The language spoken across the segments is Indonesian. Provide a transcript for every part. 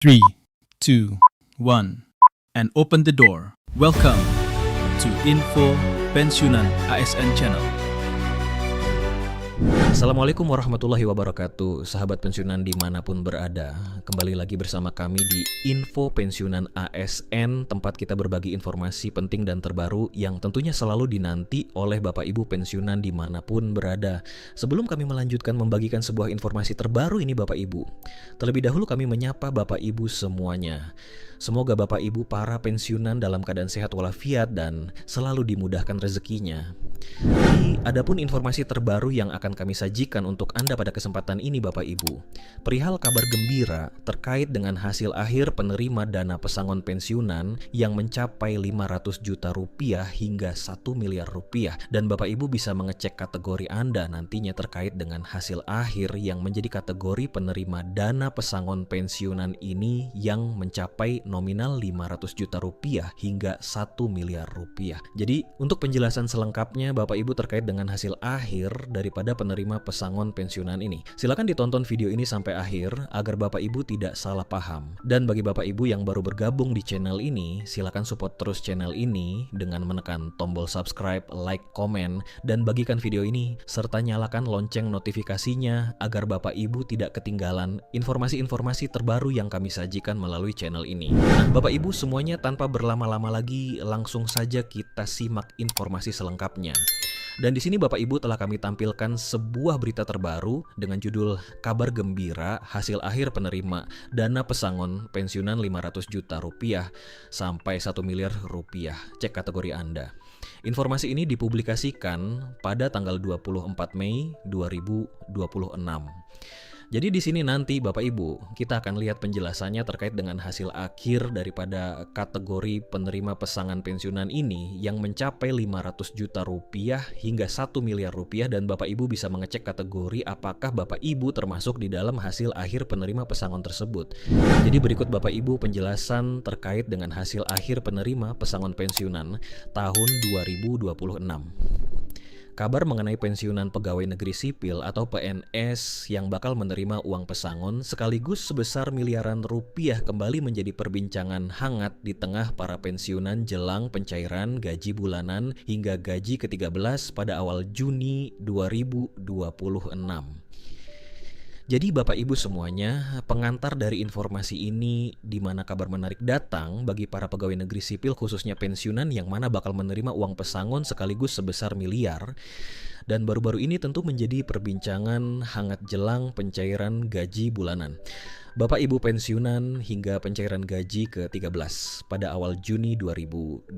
3, 2, 1, and open the door. Welcome to Info Pensiunan ASN Channel. Assalamualaikum warahmatullahi wabarakatuh, sahabat pensiunan dimanapun berada. Kembali lagi bersama kami di Info Pensiunan ASN, tempat kita berbagi informasi penting dan terbaru yang tentunya selalu dinanti oleh Bapak Ibu pensiunan dimanapun berada. Sebelum kami melanjutkan membagikan sebuah informasi terbaru ini Bapak Ibu, terlebih dahulu kami menyapa Bapak Ibu semuanya. Semoga Bapak Ibu para pensiunan dalam keadaan sehat walafiat dan selalu dimudahkan rezekinya. Jadi, adapun informasi terbaru yang akan kami sajikan untuk Anda pada kesempatan ini Bapak Ibu, perihal kabar gembira terkait dengan hasil akhir penerima dana pesangon pensiunan yang mencapai 500 juta rupiah hingga 1 miliar rupiah. Dan Bapak Ibu bisa mengecek kategori Anda nantinya terkait dengan hasil akhir yang menjadi kategori penerima dana pesangon pensiunan ini yang mencapai nominal 500 juta rupiah hingga 1 miliar rupiah. Jadi untuk penjelasan selengkapnya Bapak Ibu terkait dengan hasil akhir daripada penerima pesangon pensiunan ini, silakan ditonton video ini sampai akhir agar Bapak Ibu tidak salah paham. Dan bagi Bapak Ibu yang baru bergabung di channel ini, silakan support terus channel ini dengan menekan tombol subscribe, like, komen, dan bagikan video ini serta nyalakan lonceng notifikasinya agar Bapak Ibu tidak ketinggalan informasi-informasi terbaru yang kami sajikan melalui channel ini. Nah, Bapak Ibu semuanya tanpa berlama-lama lagi, langsung saja kita simak informasi selengkapnya. Dan di sini Bapak Ibu telah kami tampilkan sebuah berita terbaru dengan judul Kabar Gembira Hasil Akhir Penerima Dana Pesangon Pensiunan 500 juta rupiah sampai 1 miliar rupiah. Cek kategori Anda. Informasi ini dipublikasikan pada tanggal 24 Mei 2026. Jadi di sini nanti Bapak Ibu kita akan lihat penjelasannya terkait dengan hasil akhir daripada kategori penerima pesangon pensiunan ini yang mencapai 500 juta rupiah hingga 1 miliar rupiah, dan Bapak Ibu bisa mengecek kategori apakah Bapak Ibu termasuk di dalam hasil akhir penerima pesangon tersebut. Jadi berikut Bapak Ibu penjelasan terkait dengan hasil akhir penerima pesangon pensiunan tahun 2026. Kabar mengenai pensiunan pegawai negeri sipil atau PNS yang bakal menerima uang pesangon sekaligus sebesar miliaran rupiah kembali menjadi perbincangan hangat di tengah para pensiunan jelang pencairan gaji bulanan hingga gaji ke-13 pada awal Juni 2026. Jadi Bapak Ibu semuanya, pengantar dari informasi ini di mana kabar menarik datang bagi para pegawai negeri sipil khususnya pensiunan yang mana bakal menerima uang pesangon sekaligus sebesar miliar. Dan baru-baru ini tentu menjadi perbincangan hangat jelang pencairan gaji bulanan Bapak Ibu pensiunan hingga pencairan gaji ke-13 pada awal Juni 2026.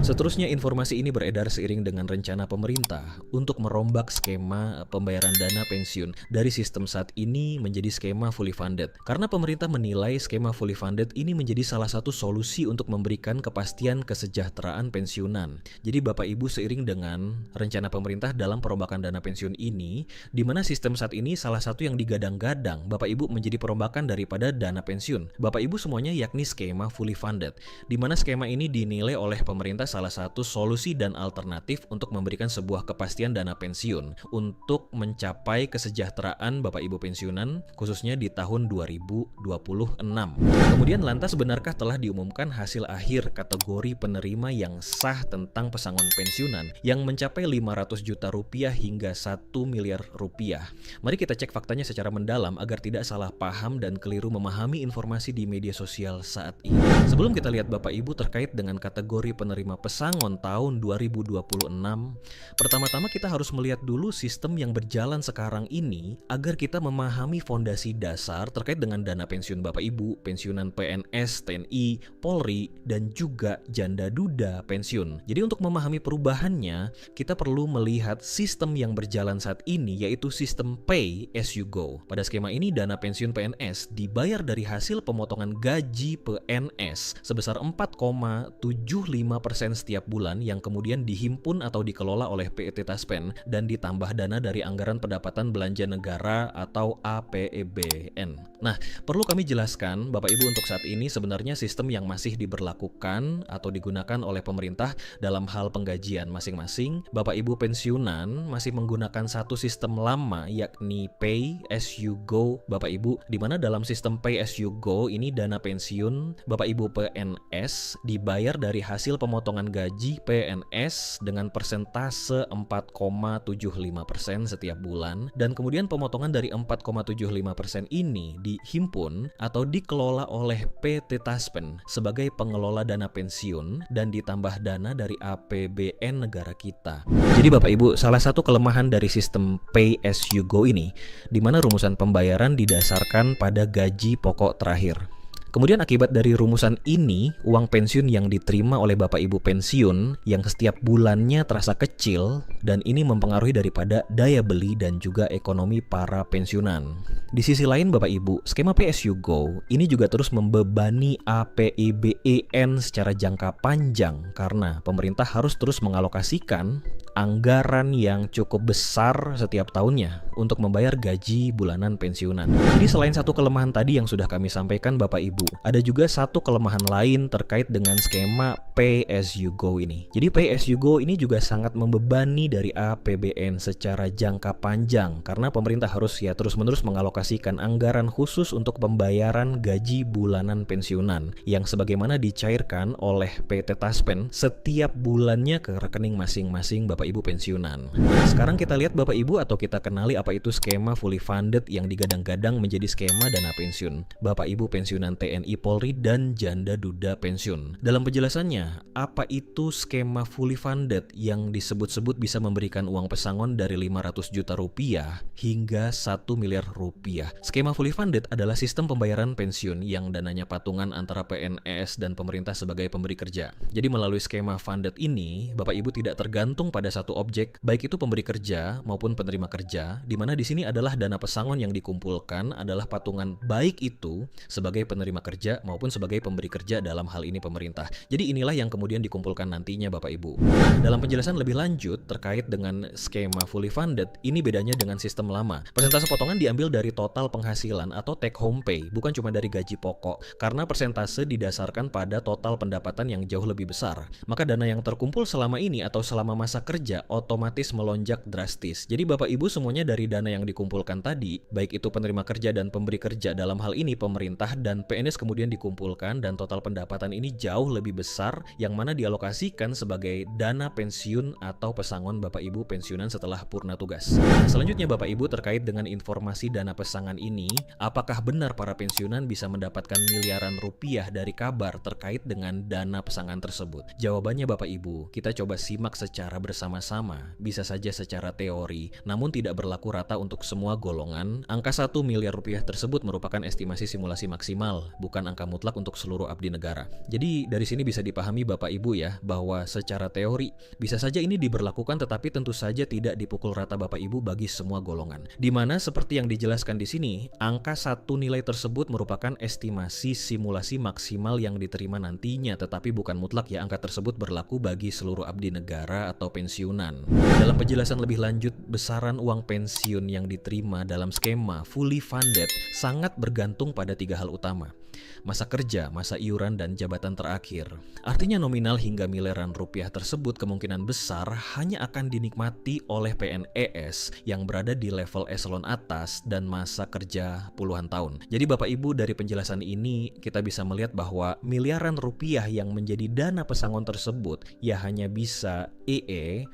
Seterusnya informasi ini beredar seiring dengan rencana pemerintah untuk merombak skema pembayaran dana pensiun dari sistem saat ini menjadi skema fully funded. Karena pemerintah menilai skema fully funded ini menjadi salah satu solusi untuk memberikan kepastian kesejahteraan pensiunan. Jadi Bapak Ibu seiring dengan rencana pemerintah dalam perombakan dana pensiun ini, di mana sistem saat ini salah satu yang digadang-gadang Bapak Ibu menjadi perombakan daripada dana pensiun Bapak Ibu semuanya, yakni skema fully funded, di mana skema ini dinilai oleh pemerintah salah satu solusi dan alternatif untuk memberikan sebuah kepastian dana pensiun untuk mencapai kesejahteraan Bapak Ibu pensiunan khususnya di tahun 2026. Kemudian lantas benarkah telah diumumkan hasil akhir kategori penerima yang sah tentang pesangon pensiunan yang mencapai 500 juta rupiah hingga 1 miliar rupiah? Mari kita cek faktanya secara mendalam agar tidak salah paham dan keliru memahami informasi di media sosial saat ini. Sebelum kita lihat Bapak Ibu terkait dengan kategori penerima pesangon tahun 2026, pertama-tama kita harus melihat dulu sistem yang berjalan sekarang ini agar kita memahami fondasi dasar terkait dengan dana pensiun Bapak Ibu, pensiunan PNS, TNI, Polri, dan juga janda duda pensiun. Jadi untuk memahami perubahannya, kita perlu melihat sistem yang berjalan saat ini, yaitu sistem pay as you go. Pada skema ini dana pensiun PNS dibayar dari hasil pemotongan gaji PNS sebesar 4,75% setiap bulan yang kemudian dihimpun atau dikelola oleh PET Taspen dan ditambah dana dari anggaran pendapatan belanja negara atau APBN. Nah, perlu kami jelaskan Bapak Ibu untuk saat ini sebenarnya sistem yang masih diberlakukan atau digunakan oleh pemerintah dalam hal penggajian masing-masing Bapak Ibu pensiunan masih menggunakan satu sistem lama yakni pay as you go Bapak Ibu, di mana dalam sistem Pay As You Go ini dana pensiun Bapak Ibu PNS dibayar dari hasil pemotongan gaji PNS dengan persentase 4,75% setiap bulan, dan kemudian pemotongan dari 4,75% ini dihimpun atau dikelola oleh PT Taspen sebagai pengelola dana pensiun dan ditambah dana dari APBN negara kita. Jadi Bapak Ibu, salah satu kelemahan dari sistem Pay As You Go ini, di mana rumusan pembayaran didasarkan pada gaji pokok terakhir. Kemudian akibat dari rumusan ini, uang pensiun yang diterima oleh Bapak Ibu pensiun yang setiap bulannya terasa kecil, dan ini mempengaruhi daripada daya beli dan juga ekonomi para pensiunan. Di sisi lain Bapak Ibu, skema Pay As You Go ini juga terus membebani APBN secara jangka panjang karena pemerintah harus terus mengalokasikan anggaran yang cukup besar setiap tahunnya untuk membayar gaji bulanan pensiunan. Jadi selain satu kelemahan tadi yang sudah kami sampaikan Bapak Ibu, ada juga satu kelemahan lain terkait dengan skema Pay As You Go ini. Jadi Pay As You Go ini juga sangat membebani dari APBN secara jangka panjang karena pemerintah harus terus-menerus mengalokasikan anggaran khusus untuk pembayaran gaji bulanan pensiunan yang sebagaimana dicairkan oleh PT Taspen setiap bulannya ke rekening masing-masing Bapak Ibu pensiunan. Nah, sekarang kita lihat Bapak Ibu atau kita kenali apa itu skema fully funded yang digadang-gadang menjadi skema dana pensiun Bapak Ibu pensiunan TNI Polri dan janda duda pensiun. Dalam penjelasannya, apa itu skema fully funded yang disebut-sebut bisa memberikan uang pesangon dari 500 juta rupiah hingga 1 miliar rupiah. Skema fully funded adalah sistem pembayaran pensiun yang dananya patungan antara PNS dan pemerintah sebagai pemberi kerja. Jadi melalui skema funded ini, Bapak Ibu tidak tergantung pada satu objek, baik itu pemberi kerja maupun penerima kerja, di mana di sini adalah dana pesangon yang dikumpulkan adalah patungan baik itu sebagai penerima kerja maupun sebagai pemberi kerja dalam hal ini pemerintah. Jadi inilah yang kemudian dikumpulkan nantinya Bapak Ibu. Dalam penjelasan lebih lanjut terkait dengan skema fully funded, ini bedanya dengan sistem lama. Persentase potongan diambil dari total penghasilan atau take home pay, bukan cuma dari gaji pokok, karena persentase didasarkan pada total pendapatan yang jauh lebih besar. Maka dana yang terkumpul selama ini atau selama masa kerja otomatis melonjak drastis. Jadi Bapak Ibu semuanya dari dana yang dikumpulkan tadi, baik itu penerima kerja dan pemberi kerja, dalam hal ini pemerintah dan PNS kemudian dikumpulkan dan total pendapatan ini jauh lebih besar yang mana dialokasikan sebagai dana pensiun atau pesangon Bapak Ibu pensiunan setelah purna tugas. Nah, selanjutnya Bapak Ibu terkait dengan informasi dana pesangon ini, apakah benar para pensiunan bisa mendapatkan miliaran rupiah dari kabar terkait dengan dana pesangon tersebut? Jawabannya Bapak Ibu, kita coba simak secara bersama-sama, bisa saja secara teori, namun tidak berlaku rata untuk semua golongan. Angka 1 miliar rupiah tersebut merupakan estimasi simulasi maksimal, bukan angka mutlak untuk seluruh abdi negara. Jadi dari sini bisa dipahami Bapak Ibu ya, bahwa secara teori bisa saja ini diberlakukan tetapi tentu saja tidak dipukul rata Bapak Ibu bagi semua golongan. Dimana seperti yang dijelaskan di sini, angka 1 nilai tersebut merupakan estimasi simulasi maksimal yang diterima nantinya, tetapi bukan mutlak ya angka tersebut berlaku bagi seluruh abdi negara atau pensiunan. Dalam penjelasan lebih lanjut, besaran uang pensiun yang diterima dalam skema fully funded sangat bergantung pada 3 hal utama: masa kerja, masa iuran, dan jabatan terakhir. Artinya nominal hingga miliaran rupiah tersebut kemungkinan besar hanya akan dinikmati oleh PNS yang berada di level eselon atas dan masa kerja puluhan tahun. Jadi Bapak Ibu dari penjelasan ini kita bisa melihat bahwa miliaran rupiah yang menjadi dana pesangon tersebut ya hanya bisa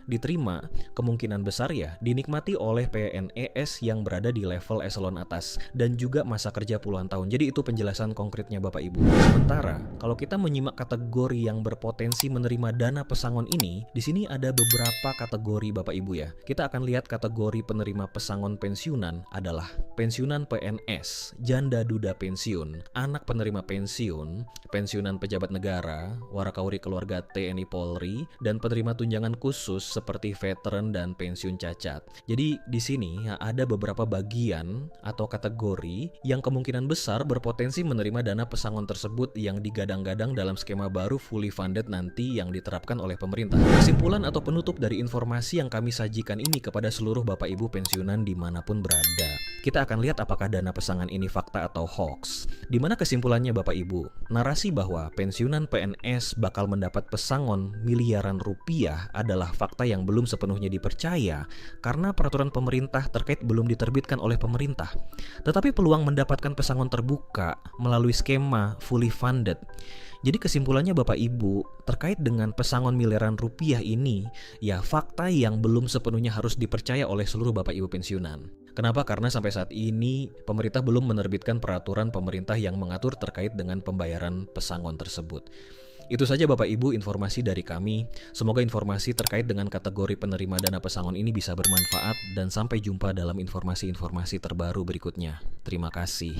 diterima kemungkinan besar ya dinikmati oleh PNS yang berada di level eselon atas dan juga masa kerja puluhan tahun. Jadi itu penjelasan konkretnya Bapak Ibu. Sementara kalau kita menyimak kategori yang berpotensi menerima dana pesangon ini, di sini ada beberapa kategori Bapak Ibu ya. Kita akan lihat kategori penerima pesangon pensiunan adalah pensiunan PNS, janda duda pensiun, anak penerima pensiun, pensiunan pejabat negara, warakauri keluarga TNI Polri, dan penerima tunjangan khusus seperti veteran dan pensiun cacat. Jadi di sini ada beberapa bagian atau kategori yang kemungkinan besar berpotensi menerima dana pesangon tersebut yang digadang-gadang dalam skema baru fully funded nanti yang diterapkan oleh pemerintah. Kesimpulan atau penutup dari informasi yang kami sajikan ini kepada seluruh Bapak Ibu pensiunan dimanapun berada. Kita akan lihat apakah dana pesangon ini fakta atau hoax. Di mana kesimpulannya Bapak Ibu, narasi bahwa pensiunan PNS bakal mendapat pesangon miliaran rupiah adalah fakta yang belum sepenuhnya dipercaya karena peraturan pemerintah terkait belum diterbitkan oleh pemerintah. Tetapi peluang mendapatkan pesangon terbuka melalui skema fully funded. Jadi kesimpulannya Bapak Ibu, terkait dengan pesangon miliaran rupiah ini, ya fakta yang belum sepenuhnya harus dipercaya oleh seluruh Bapak Ibu pensiunan. Kenapa? Karena sampai saat ini pemerintah belum menerbitkan peraturan pemerintah yang mengatur terkait dengan pembayaran pesangon tersebut. Itu saja Bapak Ibu informasi dari kami. Semoga informasi terkait dengan kategori penerima dana pesangon ini bisa bermanfaat dan sampai jumpa dalam informasi-informasi terbaru berikutnya. Terima kasih.